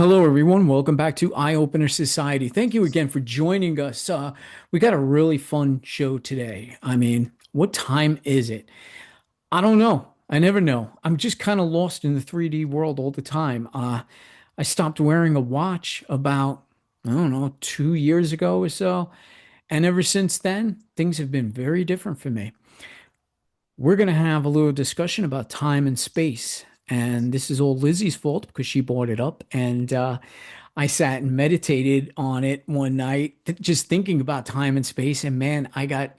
Hello, everyone. Welcome back to Eye Opener Society. Thank you again for joining us. We got a really fun show today. I mean, what time is it? I don't know. I never know. I'm just kind of lost in the 3D world all the time. I stopped wearing a watch about, I don't know, 2 years ago or so. And ever since then, things have been very different for me. We're going to have a little discussion about time and space. And this is all Lizzie's fault because she brought it up. And I sat and meditated on it one night, just thinking about time and space. And man, I got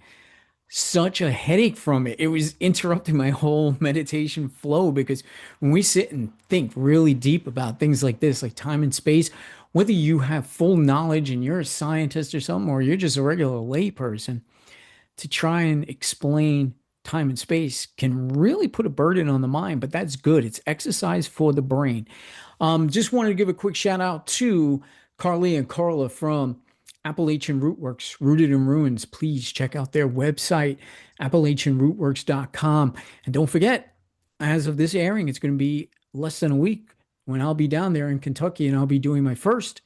such a headache from it. It was interrupting my whole meditation flow because when we sit and think really deep about things like this, like time and space, whether you have full knowledge and you're a scientist or something, or you're just a regular layperson, to try and explain time and space can really put a burden on the mind, but that's good. It's exercise for the brain. Just wanted to give a quick shout out to Carly and Carla from Appalachian Rootworks, Rooted in Ruins. Please check out their website, AppalachianRootworks.com. And don't forget, as of this airing, it's going to be less than a week when I'll be down there in Kentucky and I'll be doing my first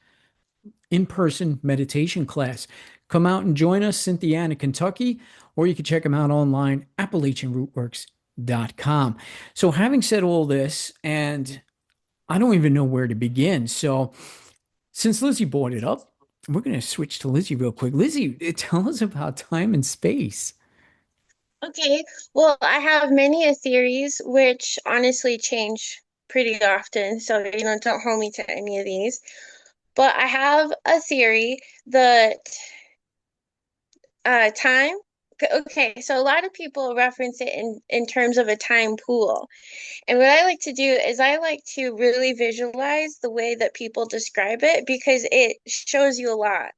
in-person meditation class. Come out and join us, Cynthiana, Kentucky, or you can check them out online, AppalachianRootworks.com. So having said all this, and I don't even know where to begin. So since Lizzie brought it up, we're going to switch to Lizzie real quick. Lizzie, tell us about time and space. Okay, well, I have many a theories which honestly change pretty often, so don't hold me to any of these. But I have a theory that time. Okay, so a lot of people reference it in terms of a time pool. And what I like to do is I like to really visualize the way that people describe it because it shows you a lot.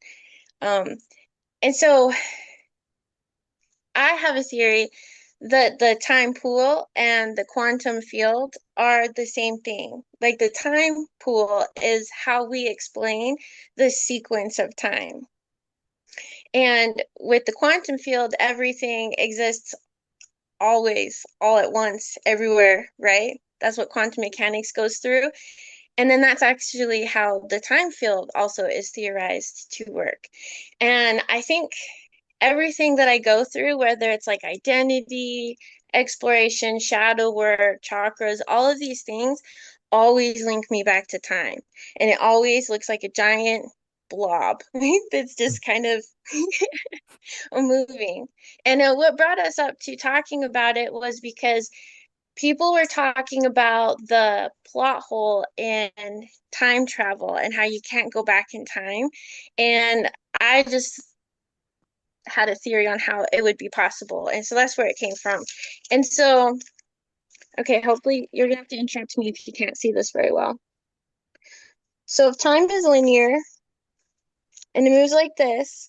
Um, and so I have a theory that the time pool and the quantum field are the same thing. Like the time pool is how we explain the sequence of time. And with the quantum field, everything exists always, all at once, everywhere, right? That's what quantum mechanics goes through. And then that's actually how the time field also is theorized to work. And I think everything that I go through, whether it's like identity, exploration, shadow work, chakras, all of these things always link me back to time. And it always looks like a giant blob that's just kind of moving. And what brought us up to talking about it was because people were talking about the plot hole in time travel and how you can't go back in time. And I just had a theory on how it would be possible. And so that's where it came from. And so, okay, hopefully you're gonna have to interrupt me if you can't see this very well. So if time is linear and it moves like this,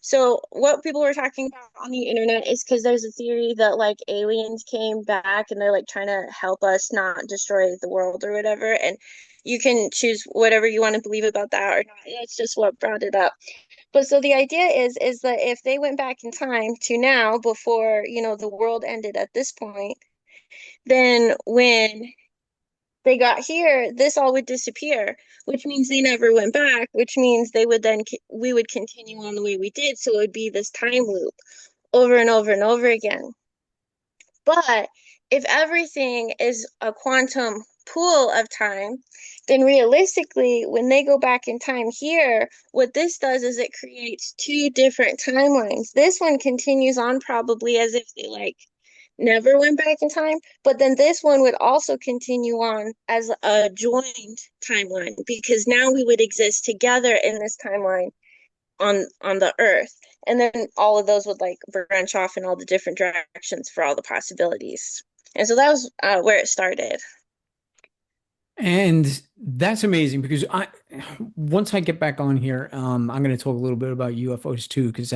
so what people were talking about on the internet is because there's a theory that like aliens came back and they're like trying to help us not destroy the world or whatever. And you can choose whatever you want to believe about that or not. That's just what brought it up. But so the idea is that if they went back in time to now before, the world ended at this point, then when they got here, this all would disappear, which means they never went back, which means they would then we would continue on the way we did. So it would be this time loop over and over and over again. But if everything is a quantum pool of time, then realistically, when they go back in time here, what this does is it creates two different timelines. This one continues on probably as if they like never went back in time, but then this one would also continue on as a joined timeline because now we would exist together in this timeline on the earth. And then all of those would like branch off in all the different directions for all the possibilities. And so that was where it started. And that's amazing because once I get back on here, I'm going to talk a little bit about UFOs too, because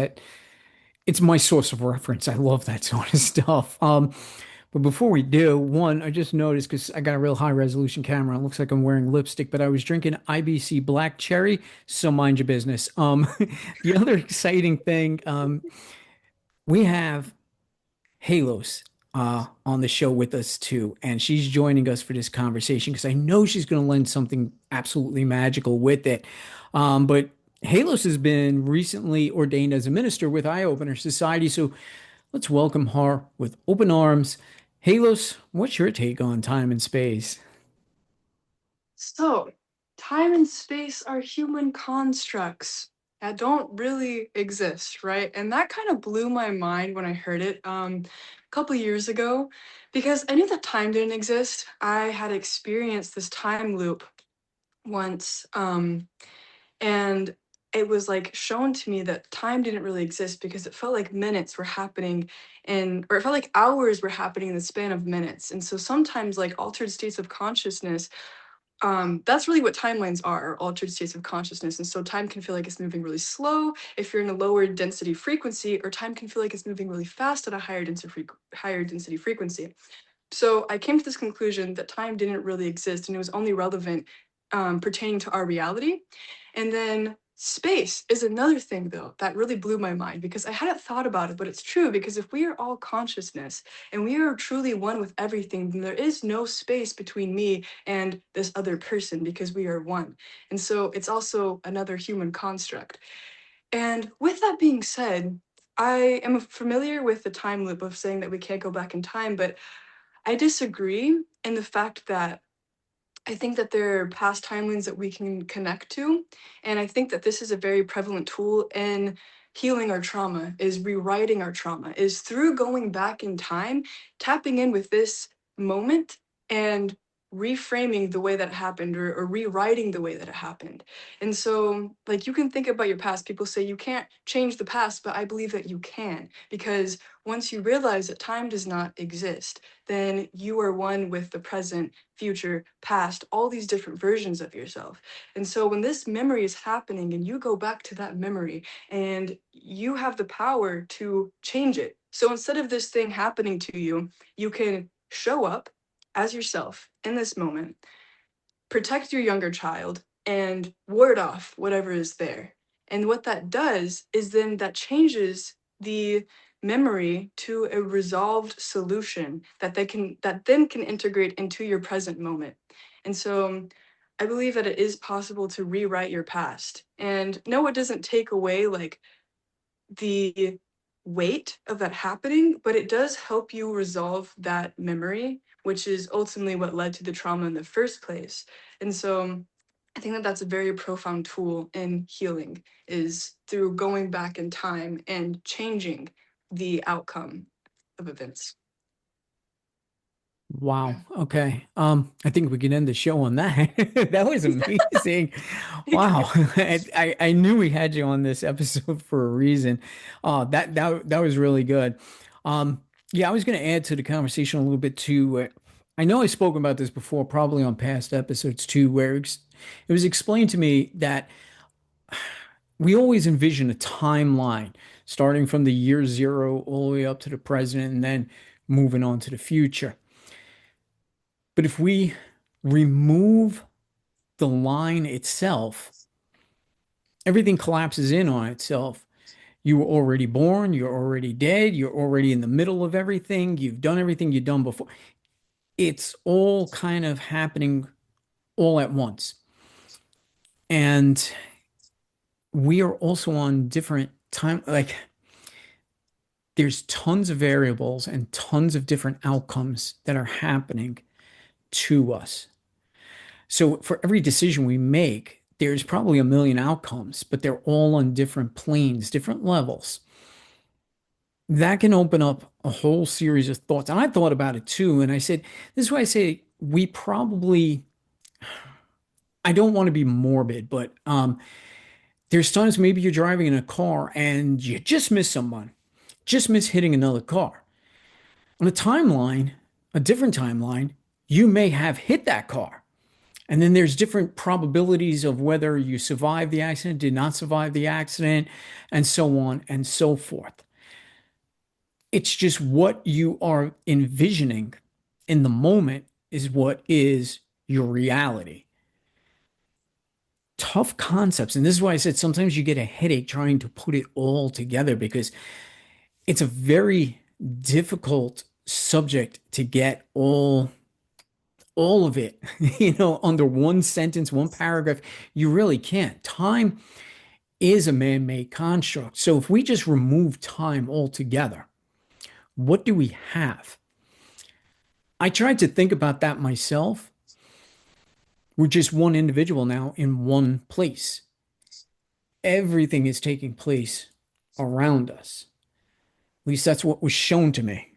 it's my source of reference. I love that sort of stuff. But before we do, one, I just noticed because I got a real high resolution camera. It looks like I'm wearing lipstick, but I was drinking IBC Black Cherry, so mind your business. The other exciting thing, we have halos. on the show with us too, and she's joining us for this conversation because I know she's going to lend something absolutely magical with it. But Halos has been recently ordained as a minister with Eye Opener Society, so let's welcome her with open arms. Halos, what's your take on time and space? So, time and space are human constructs that don't really exist, right? And that kind of blew my mind when I heard it a couple years ago because I knew that time didn't exist. I had experienced this time loop once, and it was like shown to me that time didn't really exist because it felt like minutes were happening or it felt like hours were happening in the span of minutes. And so sometimes, like altered states of consciousness, that's really what timelines are, altered states of consciousness. And so time can feel like it's moving really slow if you're in a lower density frequency, or time can feel like it's moving really fast at a higher density frequency. So I came to this conclusion that time didn't really exist and it was only relevant pertaining to our reality. And then space is another thing, though, that really blew my mind because I hadn't thought about it, but it's true because if we are all consciousness and we are truly one with everything, then there is no space between me and this other person because we are one. And so it's also another human construct. And with that being said, I am familiar with the time loop of saying that we can't go back in time, but I disagree in the fact that I think that there are past timelines that we can connect to. And I think that this is a very prevalent tool in healing our trauma, is rewriting our trauma, is through going back in time, tapping in with this moment and reframing the way that it happened or rewriting the way that it happened. And so, like, you can think about your past. People say you can't change the past, but I believe that you can because once you realize that time does not exist, then you are one with the present, future, past, all these different versions of yourself. And so when this memory is happening and you go back to that memory and you have the power to change it. So instead of this thing happening to you, you can show up as yourself in this moment, protect your younger child, and ward off whatever is there. And what that does is then that changes the memory to a resolved solution that then can integrate into your present moment. And so I believe that it is possible to rewrite your past. And no, it doesn't take away like the weight of that happening, but it does help you resolve that memory, which is ultimately what led to the trauma in the first place. And so I think that that's a very profound tool in healing is through going back in time and changing the outcome of events. Wow. Yeah. Okay. I think we can end the show on that. That was amazing. Thank you. Wow. I knew we had you on this episode for a reason. That was really good. Yeah, I was going to add to the conversation a little bit too. I know I've spoken about this before, probably on past episodes too, where it was explained to me that we always envision a timeline starting from the year zero all the way up to the present and then moving on to the future. But if we remove the line itself, everything collapses in on itself. You were already born, you're already dead, you're already in the middle of everything, you've done everything you've done before. It's all kind of happening all at once. And we are also on different time, like there's tons of variables and tons of different outcomes that are happening to us. So for every decision we make, there's probably a million outcomes, but they're all on different planes, different levels. That can open up a whole series of thoughts. And I thought about it too. And I said, this is why I say we probably, I don't want to be morbid, but there's times maybe you're driving in a car and you just miss someone, just miss hitting another car. On a timeline, a different timeline, you may have hit that car. And then there's different probabilities of whether you survived the accident, did not survive the accident, and so on and so forth. It's just what you are envisioning in the moment is what is your reality. Tough concepts. And this is why I said sometimes you get a headache trying to put it all together because it's a very difficult subject to get all of it, under one sentence, one paragraph. You really can't. Time is a man-made construct. So if we just remove time altogether, what do we have? I tried to think about that myself. We're just one individual now in one place. Everything is taking place around us. At least that's what was shown to me.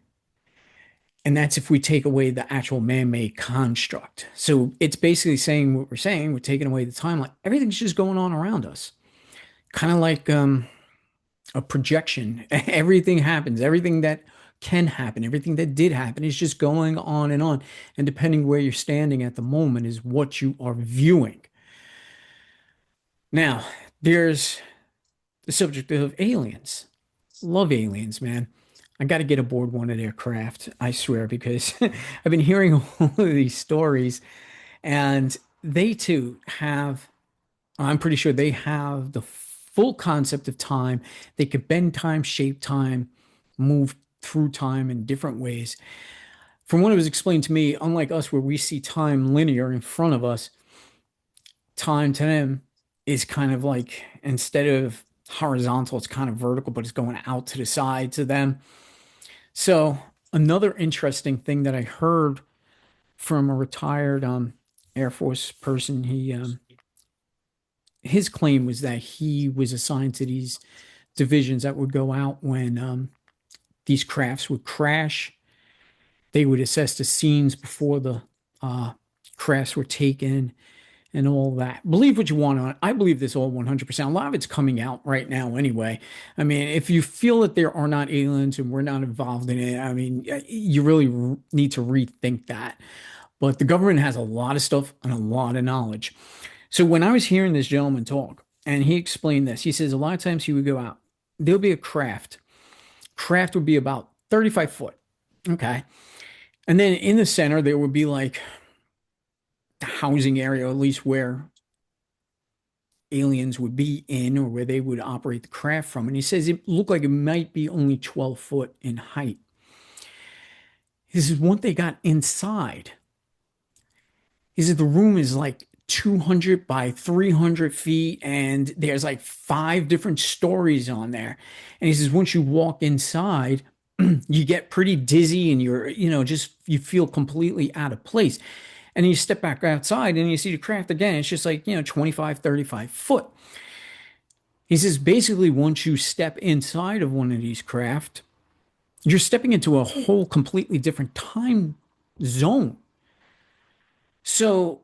And that's if we take away the actual man-made construct. So it's basically saying what we're saying. We're taking away the timeline. Everything's just going on around us. Kind of like a projection. Everything happens. Everything that can happen, everything that did happen is just going on and on. And depending where you're standing at the moment is what you are viewing. Now, there's the subject of aliens. Love aliens, man. I got to get aboard one of their craft, I swear, because I've been hearing all of these stories, and they too have, I'm pretty sure they have the full concept of time. They could bend time, shape time, move through time in different ways. From what it was explained to me, unlike us, where we see time linear in front of us, time to them is kind of like, instead of horizontal, it's kind of vertical, but it's going out to the side to them. So, another interesting thing that I heard from a retired Air Force person, his claim was that he was assigned to these divisions that would go out when these crafts would crash. They would assess the scenes before the uh, crafts were taken and all that. Believe what you want on it. I believe this all 100%. A lot of it's coming out right now anyway. I mean, if you feel that there are not aliens and we're not involved in it, I mean, you really need to rethink that. But the government has a lot of stuff and a lot of knowledge. So when I was hearing this gentleman talk, and he explained this, he says a lot of times he would go out, there'll be a craft. Craft would be about 35 foot. Okay. And then in the center, there would be like the housing area, at least where aliens would be in or where they would operate the craft from. And he says it looked like it might be only 12 foot in height. He says once they got inside, he said the room is like 200 by 300 feet and there's like five different stories on there. And he says once you walk inside, you get pretty dizzy and just you feel completely out of place. And you step back outside and you see the craft again. It's just like, 25, 35 foot. He says basically, once you step inside of one of these craft, you're stepping into a whole completely different time zone. So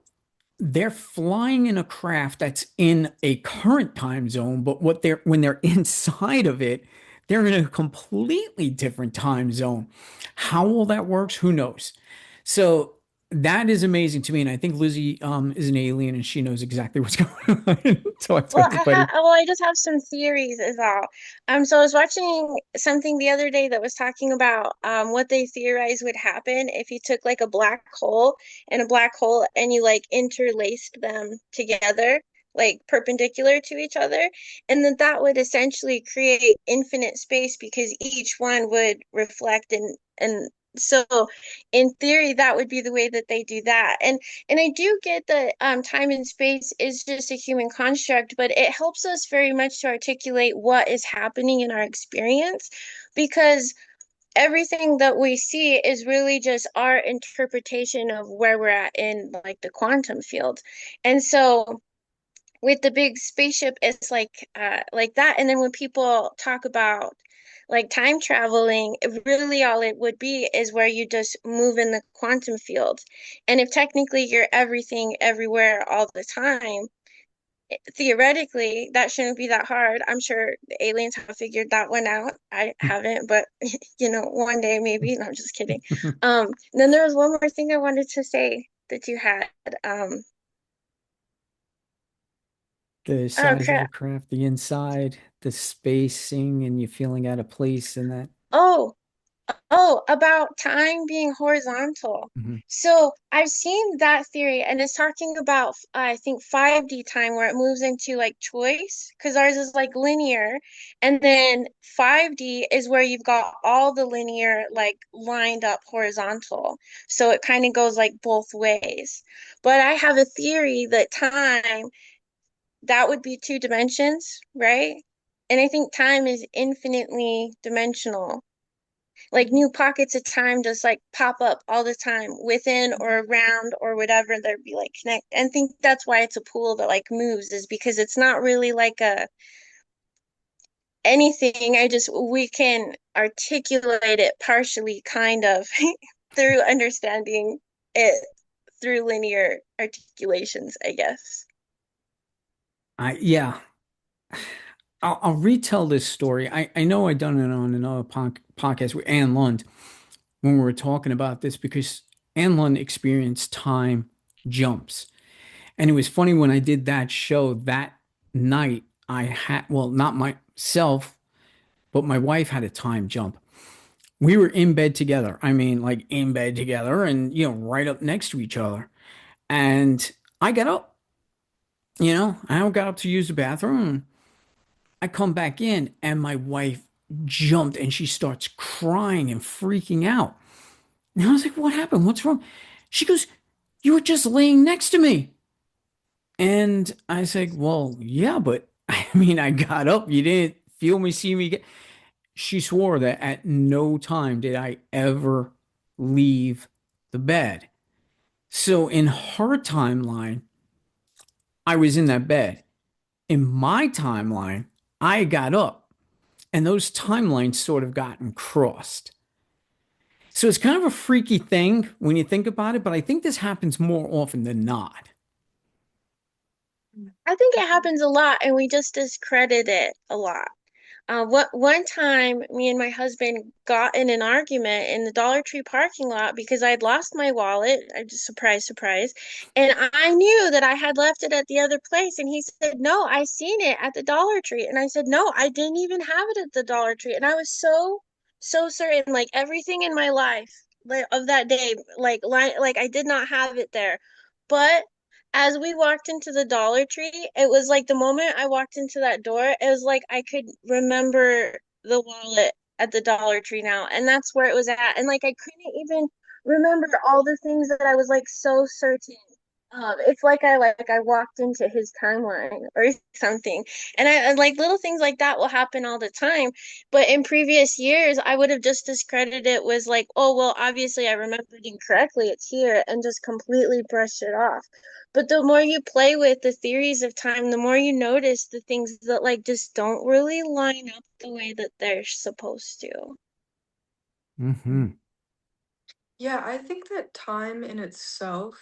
they're flying in a craft that's in a current time zone, but when they're inside of it, they're in a completely different time zone. How all that works, who knows? So that is amazing to me, and I think Lizzie is an alien, and she knows exactly what's going on. So I Well, talked to Buddy. I just have some theories is all. So I was watching something the other day that was talking about what they theorized would happen if you took like a black hole and a black hole and you like interlaced them together, like perpendicular to each other, and then that would essentially create infinite space because each one would reflect and so in theory that would be the way that they do that. And I do get that time and space is just a human construct, but it helps us very much to articulate what is happening in our experience because everything that we see is really just our interpretation of where we're at in like the quantum field. And so with the big spaceship, it's like that. And then when people talk about like time traveling, really all it would be is where you just move in the quantum field. And if technically you're everything everywhere all the time, theoretically that shouldn't be that hard. I'm sure the aliens have figured that one out. I haven't, but one day maybe. No, I'm just kidding. Then there was one more thing I wanted to say that you had. Um, The oh size of the crap. craft, the inside, the spacing, and you feeling out of place, and that. Oh, Oh, about time being horizontal. Mhm. So I've seen that theory, and it's talking about, I think, 5D time where it moves into like choice, because ours is like linear. And then 5D is where you've got all the linear, like lined up horizontal. So it kind of goes like both ways. But I have a theory that time, that would be two dimensions, right? And I think time is infinitely dimensional, like new pockets of time just like pop up all the time within or around or whatever there'd be like connect, and think that's why it's a pool that like moves, is because it's not really like a anything. I just we can articulate it partially kind of through understanding it through linear articulations, I guess. Yeah, I'll retell this story. I know I done it on another podcast with Ann Lund when we were talking about this because Ann Lund experienced time jumps. And it was funny when I did that show that night, I had, well, not myself, but my wife had a time jump. We were in bed together. I mean, like in bed together and, right up next to each other. And I got up, I got up to use the bathroom. I come back in and my wife jumped and she starts crying and freaking out. And I was like, what happened? What's wrong? She goes, you were just laying next to me. And I said, well, yeah, but I mean, I got up. You didn't feel me, see me get. She swore that at no time did I ever leave the bed. So in her timeline, I was in that bed. In my timeline, I got up and those timelines sort of gotten crossed. So it's kind of a freaky thing when you think about it, but I think this happens more often than not. I think it happens a lot and we just discredit it a lot. What one time, me and my husband got in an argument in the Dollar Tree parking lot because I had lost my wallet. I just surprise, surprise, and I knew that I had left it at the other place. And he said, "No, I seen it at the Dollar Tree." And I said, "No, I didn't even have it at the Dollar Tree." And I was so certain, like everything in my life, like of that day, like I did not have it there. But as we walked into the Dollar Tree, it was like the moment I walked into that door, it was like I could remember the wallet at the Dollar Tree now, and that's where it was at. And like I couldn't even remember all the things that I was like so certain. It's like I walked into his timeline or something, and like little things like that will happen all the time. But in previous years, I would have just discredited it was like, oh well, obviously I remembered incorrectly. It's here, and just completely brushed it off. But the more you play with the theories of time, the more you notice the things that like just don't really line up the way that they're supposed to. Hmm. Yeah, I think that time in itself,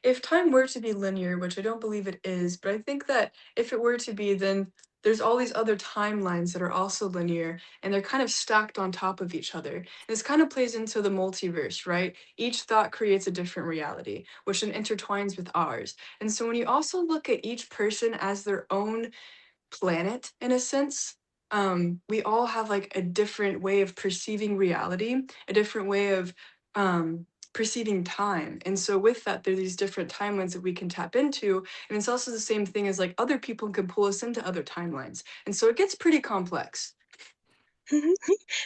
if time were to be linear, which I don't believe it is, but I think that if it were to be, then there's all these other timelines that are also linear and they're kind of stacked on top of each other. And this kind of plays into the multiverse, right? Each thought creates a different reality, which then intertwines with ours. And so when you also look at each person as their own planet in a sense, we all have like a different way of perceiving reality, a different way of perceiving time. And so with that, there are these different timelines that we can tap into. And it's also the same thing as like other people can pull us into other timelines. And so it gets pretty complex. Yeah.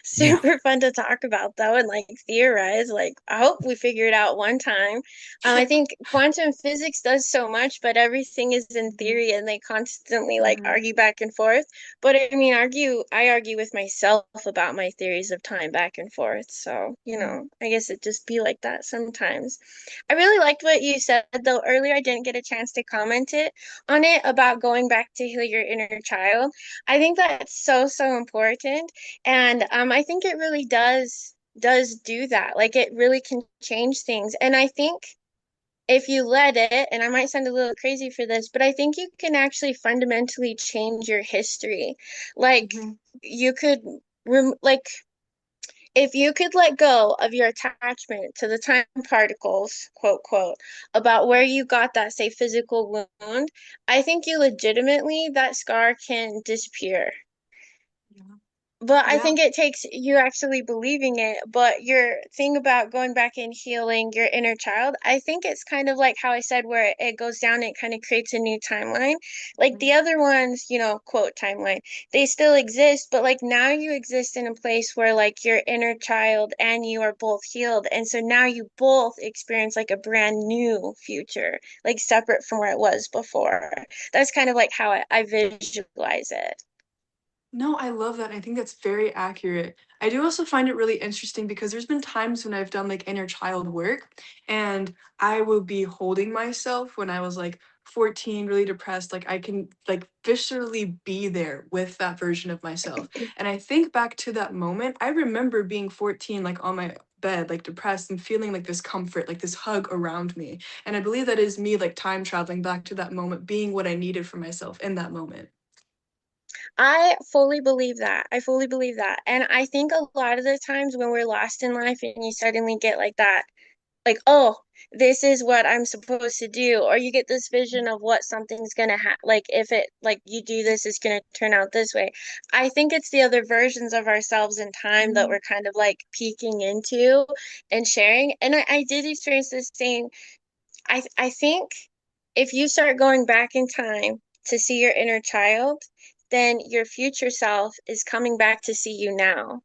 Super fun to talk about though, and like theorize. Like I hope we figure it out one time. I think quantum physics does so much, but everything is in Mhm. theory and they constantly like Mhm. argue back and forth. But I mean, I argue with myself about my theories of time back and forth. So, I guess it just be like that sometimes. I really liked what you said though earlier. I didn't get a chance to comment it on it about going back to heal your inner child. I think that's so important. And I think it really does do that. Like it really can change things. And I think if you let it, and I might sound a little crazy for this, but I think you can actually fundamentally change your history. Like Mhm. you could like if you could let go of your attachment to the time particles, quote quote, about where you got that, say, physical wound, I think you legitimately that scar can disappear. Yeah. But I Yeah. think it takes you actually believing it. But your thing about going back and healing your inner child, I think it's kind of like how I said, where it goes down, it kind of creates a new timeline. Like the other ones, quote timeline, they still exist, but like now you exist in a place where like your inner child and you are both healed. And so now you both experience like a brand new future, like separate from where it was before. That's kind of like how I visualize it. No, I love that. I think that's very accurate. I do also find it really interesting because there's been times when I've done like inner child work and I will be holding myself when I was like 14, really depressed. Like I can like viscerally be there with that version of myself. And I think back to that moment. I remember being 14, like on my bed, like depressed and feeling like this comfort, like this hug around me. And I believe that is me like time traveling back to that moment, being what I needed for myself in that moment. I fully believe that. I fully believe that. And I think a lot of the times when we're lost in life and you suddenly get like that, like, oh, this is what I'm supposed to do, or you get this vision of what something's gonna like if it like you do this, it's gonna turn out this way. I think it's the other versions of ourselves in time that we're kind of like peeking into and sharing. And I did experience this same. I think if you start going back in time to see your inner child, then your future self is coming back to see you now.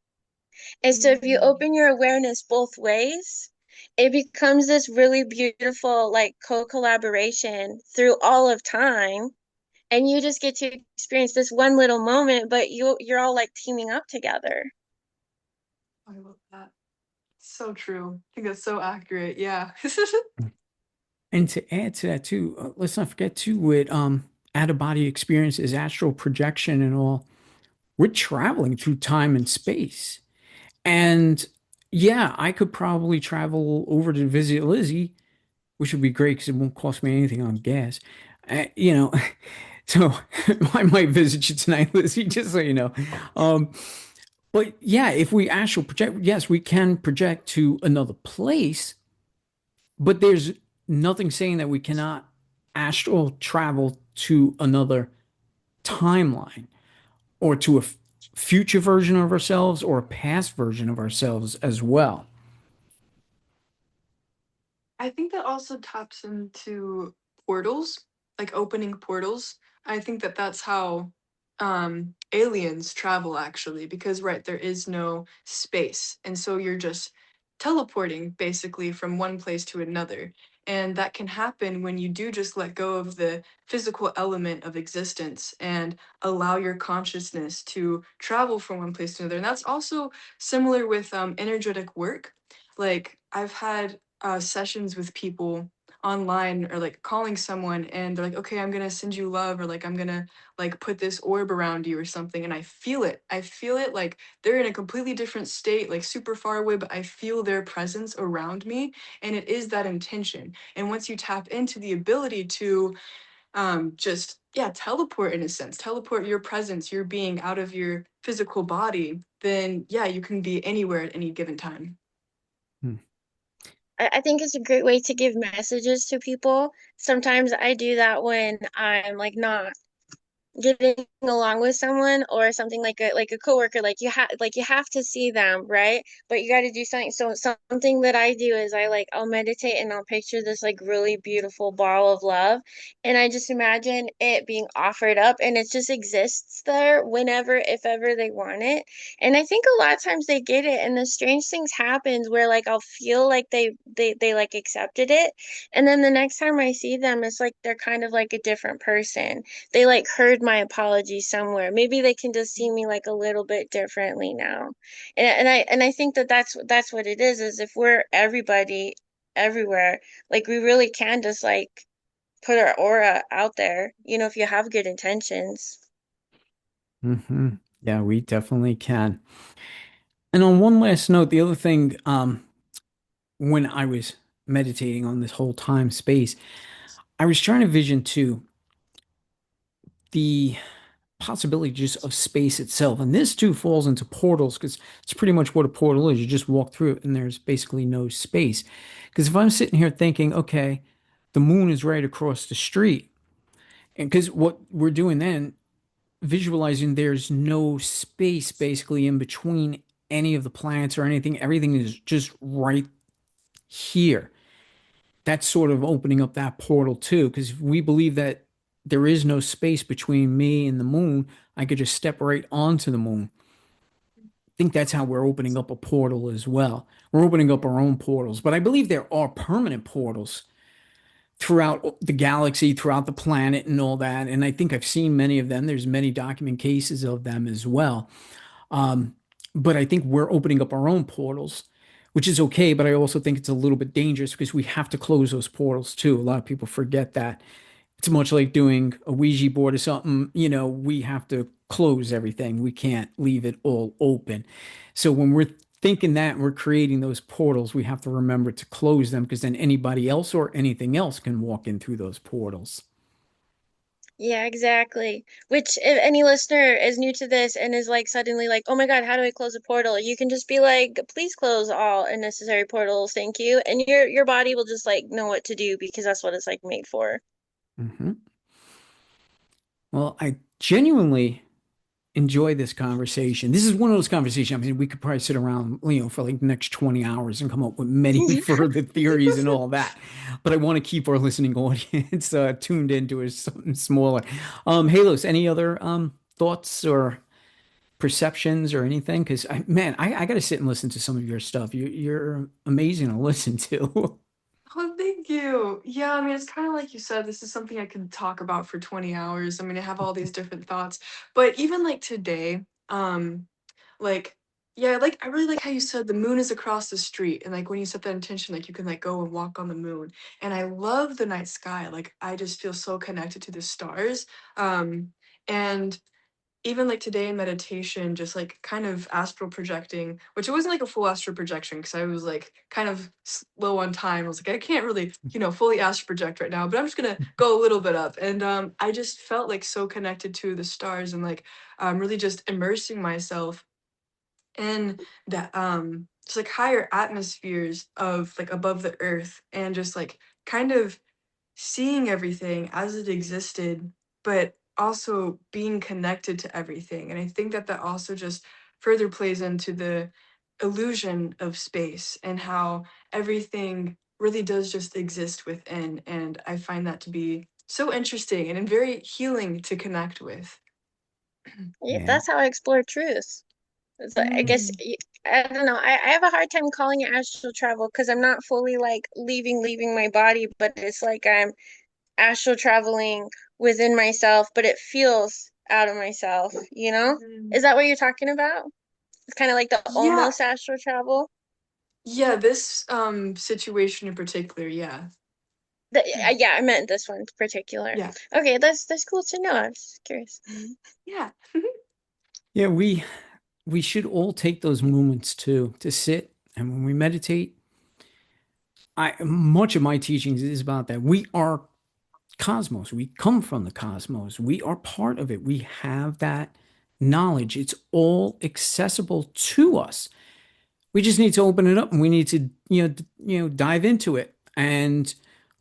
And so if you Mm. open your awareness both ways, it becomes this really beautiful like co-collaboration through all of time. And you just get to experience this one little moment, but you're all like teaming up together. I love that. So true. I think that's so accurate. Yeah. And to add to that too, let's not forget too with out of body experiences, astral projection and all, we're traveling through time and space. And yeah, I could probably travel over to visit Lizzie, which would be great because it won't cost me anything on gas. You know, so I might visit you tonight, Lizzie, just so you know. Um, but yeah, if we astral project, yes, we can project to another place, but there's nothing saying that we cannot astral travel to another timeline or to a future version of ourselves or a past version of ourselves as well. I think that also taps into portals, like opening portals. I think that that's how aliens travel actually, because right, there is no space. And so you're just teleporting basically from one place to another. And that can happen when you do just let go of the physical element of existence and allow your consciousness to travel from one place to another. And that's also similar with energetic work. Like I've had sessions with people online or like calling someone and they're like, okay, I'm gonna send you love, or like I'm gonna like put this orb around you or something, and I feel it. I feel it like they're in a completely different state, like super far away, but I feel their presence around me, and it is that intention. And once you tap into the ability to just yeah, teleport in a sense, teleport your presence, your being out of your physical body, then yeah, you can be anywhere at any given time. Hmm. I think it's a great way to give messages to people. Sometimes I do that when I'm like not getting along with someone or something, like a coworker, like you have to see them, right? But you got to do something. So something that I do is I'll meditate and I'll picture this like really beautiful ball of love, and I just imagine it being offered up, and it just exists there whenever, if ever they want it. And I think a lot of times they get it, and the strange things happens where like I'll feel like they like accepted it, and then the next time I see them it's like they're kind of like a different person. They like heard my apology somewhere. Maybe they can just see me like a little bit differently now. And I think that that's what it is if we're everybody everywhere, like we really can just like put our aura out there, if you have good intentions. Hmm. Yeah, we definitely can. And on one last note, the other thing, when I was meditating on this whole time space, I was trying to vision too the possibility just of space itself. And this too falls into portals because it's pretty much what a portal is. You just walk through it and there's basically no space. Because if I'm sitting here thinking, okay, the moon is right across the street, and because what we're doing then visualizing there's no space basically in between any of the planets or anything. Everything is just right here. That's sort of opening up that portal too, because we believe that there is no space between me and the moon. I could just step right onto the moon. I think that's how we're opening up a portal as well. We're opening up our own portals, but I believe there are permanent portals throughout the galaxy, throughout the planet, and all that. And I think I've seen many of them. There's many document cases of them as well. Um, but I think we're opening up our own portals, which is okay. But I also think it's a little bit dangerous because we have to close those portals too. A lot of people forget that. It's much like doing a Ouija board or something. We have to close everything. We can't leave it all open. So when we're thinking that we're creating those portals, we have to remember to close them because then anybody else or anything else can walk in through those portals. Yeah, exactly. Which, if any listener is new to this and is like suddenly like, oh my God, how do I close a portal? You can just be like, please close all unnecessary portals, thank you. And your body will just like know what to do because that's what it's like made for. Mhm. Well, I genuinely enjoy this conversation. This is one of those conversations. I mean, we could probably sit around, for like the next 20 hours and come up with many further theories and all that. But I want to keep our listening audience tuned into something smaller. Halos, any other thoughts or perceptions or anything? Because I got to sit and listen to some of your stuff. You're amazing to listen to. Oh, thank you. Yeah, I mean, it's kind of like you said, this is something I could talk about for 20 hours. I mean, I have all these different thoughts. But even like today, like, yeah, like I really like how you said the moon is across the street. And like when you set that intention, like you can like go and walk on the moon. And I love the night sky. Like I just feel so connected to the stars. And even like today in meditation, just like kind of astral projecting, which it wasn't like a full astral projection because I was like kind of low on time. I was like, I can't really, fully astral project right now, but I'm just gonna go a little bit up. And I just felt like so connected to the stars and like really just immersing myself in that just like higher atmospheres of like above the earth and just like kind of seeing everything as it existed, but also being connected to everything. And I think that that also just further plays into the illusion of space and how everything really does just exist within. And I find that to be so interesting and very healing to connect with. Yeah, Yeah. that's how I explore truth. It's like, I guess Mm. I don't know. I have a hard time calling it astral travel because I'm not fully like leaving my body, but it's like I'm astral traveling within myself, but it feels out of myself, you know? Mhm. Is that what you're talking about? It's kind of like the Yeah, almost astral travel. yeah, this situation in particular, yeah. Yeah, I meant this one in particular. Yeah. Okay, that's cool to know. I was curious. Yeah. Yeah, we should all take those moments too to sit and when we meditate. I Much of my teachings is about that. We are cosmos. We come from the cosmos. We are part of it. We have that knowledge. It's all accessible to us. We just need to open it up and we need to, dive into it. And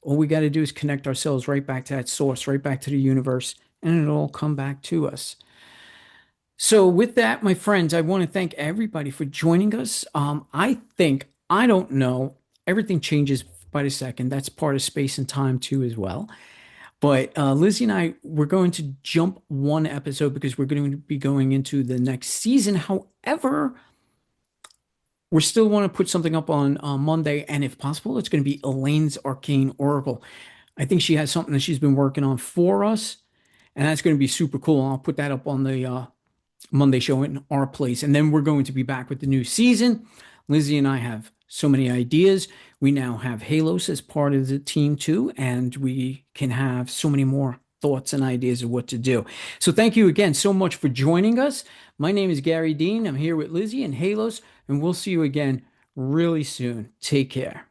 all we got to do is connect ourselves right back to that source, right back to the universe, and it'll all come back to us. So, with that, my friends, I want to thank everybody for joining us. I don't know, everything changes by the second. That's part of space and time too, as well. But Lizzie and I, we're going to jump one episode because we're going to be going into the next season. However, we still want to put something up on Monday, and if possible, it's going to be Elaine's Arcane Oracle. I think she has something that she's been working on for us, and that's going to be super cool. I'll put that up on the Monday show in our place. And then we're going to be back with the new season. Lizzie and I have so many ideas. We now have Halos as part of the team too, and we can have so many more thoughts and ideas of what to do. So thank you again so much for joining us. My name is Gary Dean. I'm here with Lizzie and Halos, and we'll see you again really soon. Take care.